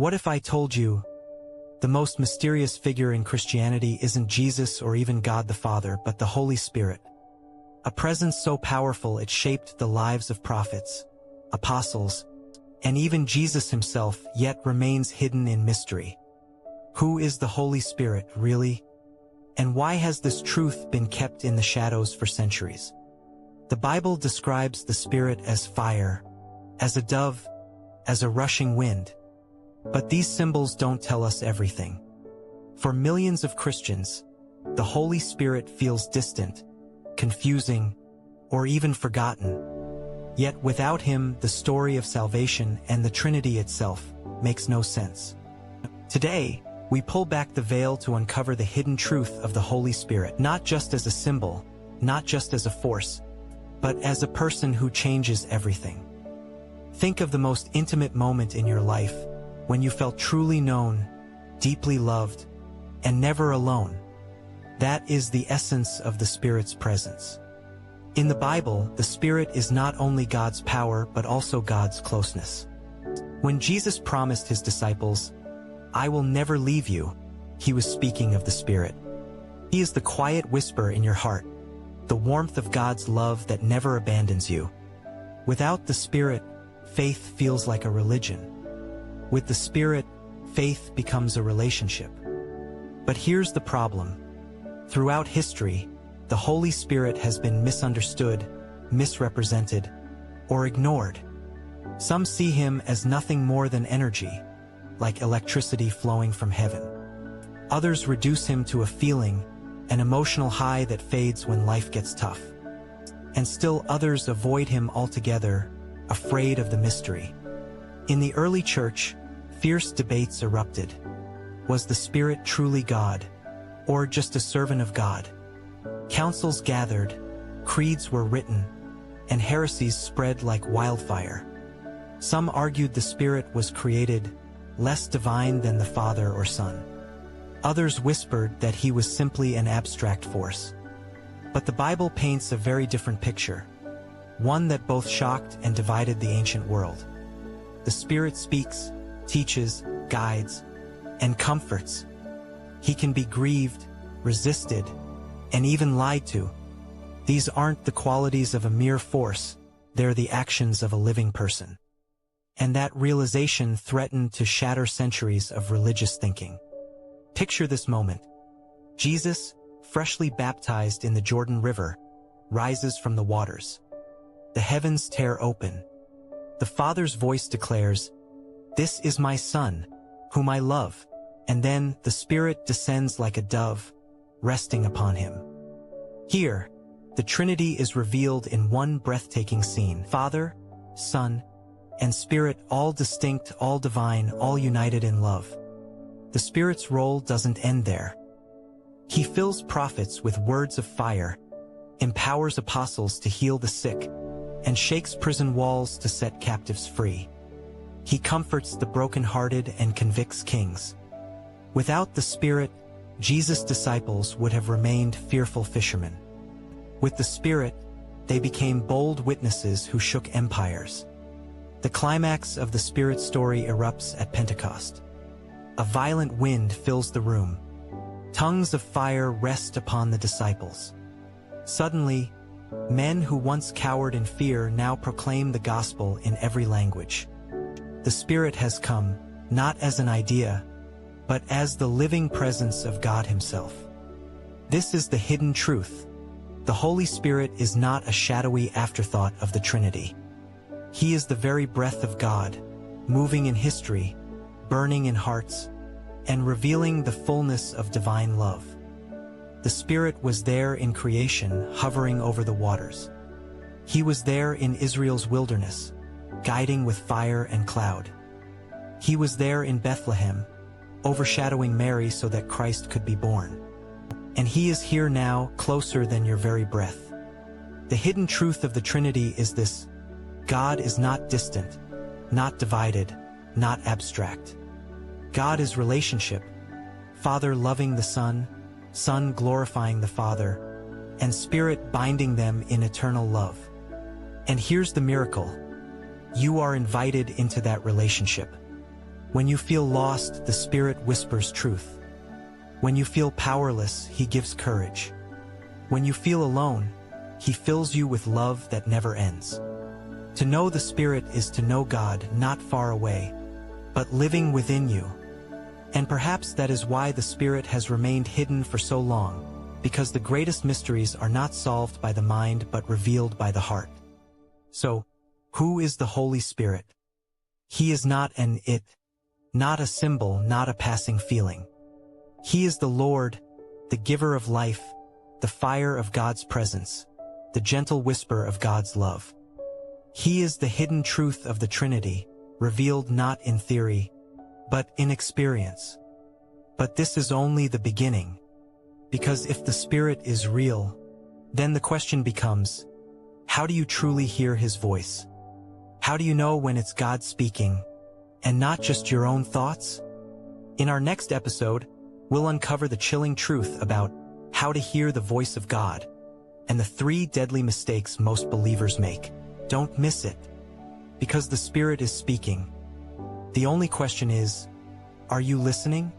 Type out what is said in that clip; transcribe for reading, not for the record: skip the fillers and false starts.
What if I told you the most mysterious figure in Christianity isn't Jesus or even God the Father, but the Holy Spirit? A presence so powerful it shaped the lives of prophets, apostles, and even Jesus himself, yet remains hidden in mystery. Who is the Holy Spirit, really? And why has this truth been kept in the shadows for centuries? The Bible describes the Spirit as fire, as a dove, as a rushing wind. But these symbols don't tell us everything. For millions of Christians, the Holy Spirit feels distant, confusing, or even forgotten. Yet without him, the story of salvation and the Trinity itself makes no sense. Today, we pull back the veil to uncover the hidden truth of the Holy Spirit, not just as a symbol, not just as a force, but as a person who changes everything. Think of the most intimate moment in your life, when you felt truly known, deeply loved, and never alone. That is the essence of the Spirit's presence. In the Bible, the Spirit is not only God's power but also God's closeness. When Jesus promised his disciples, "I will never leave you," he was speaking of the Spirit. He is the quiet whisper in your heart, the warmth of God's love that never abandons you. Without the Spirit, faith feels like a religion. With the Spirit, faith becomes a relationship. But here's the problem. Throughout history, the Holy Spirit has been misunderstood, misrepresented, or ignored. Some see him as nothing more than energy, like electricity flowing from heaven. Others reduce him to a feeling, an emotional high that fades when life gets tough. And still others avoid him altogether, afraid of the mystery. In the early church, fierce debates erupted. Was the Spirit truly God, or just a servant of God? Councils gathered, creeds were written, and heresies spread like wildfire. Some argued the Spirit was created, less divine than the Father or Son. Others whispered that he was simply an abstract force. But the Bible paints a very different picture, one that both shocked and divided the ancient world. The Spirit speaks, teaches, guides, and comforts. He can be grieved, resisted, and even lied to. These aren't the qualities of a mere force, they're the actions of a living person. And that realization threatened to shatter centuries of religious thinking. Picture this moment. Jesus, freshly baptized in the Jordan River, rises from the waters. The heavens tear open. The Father's voice declares, "This is my Son, whom I love." And then the Spirit descends like a dove, resting upon him. Here, the Trinity is revealed in one breathtaking scene. Father, Son, and Spirit, all distinct, all divine, all united in love. The Spirit's role doesn't end there. He fills prophets with words of fire, empowers apostles to heal the sick, and shakes prison walls to set captives free. He comforts the brokenhearted and convicts kings. Without the Spirit, Jesus' disciples would have remained fearful fishermen. With the Spirit, they became bold witnesses who shook empires. The climax of the Spirit story erupts at Pentecost. A violent wind fills the room. Tongues of fire rest upon the disciples. Suddenly, men who once cowered in fear now proclaim the gospel in every language. The Spirit has come, not as an idea, but as the living presence of God himself. This is the hidden truth. The Holy Spirit is not a shadowy afterthought of the Trinity. He is the very breath of God, moving in history, burning in hearts, and revealing the fullness of divine love. The Spirit was there in creation, hovering over the waters. He was there in Israel's wilderness, guiding with fire and cloud. He was there in Bethlehem, overshadowing Mary so that Christ could be born. And he is here now, closer than your very breath. The hidden truth of the Trinity is this: God is not distant, not divided, not abstract. God is relationship, Father loving the Son, Son glorifying the Father, and Spirit binding them in eternal love. And here's the miracle. You are invited into that relationship. When you feel lost, the Spirit whispers truth. When you feel powerless, He gives courage. When you feel alone, He fills you with love that never ends. To know the Spirit is to know God not far away, but living within you. And perhaps that is why the Spirit has remained hidden for so long, because the greatest mysteries are not solved by the mind but revealed by the heart. So, who is the Holy Spirit? He is not an it, not a symbol, not a passing feeling. He is the Lord, the giver of life, the fire of God's presence, the gentle whisper of God's love. He is the hidden truth of the Trinity, revealed not in theory, but in experience. But this is only the beginning, because if the Spirit is real, then the question becomes, how do you truly hear His voice? How do you know when it's God speaking, and not just your own thoughts? In our next episode, we'll uncover the chilling truth about how to hear the voice of God, and the 3 deadly mistakes most believers make. Don't miss it, because the Spirit is speaking. The only question is, are you listening?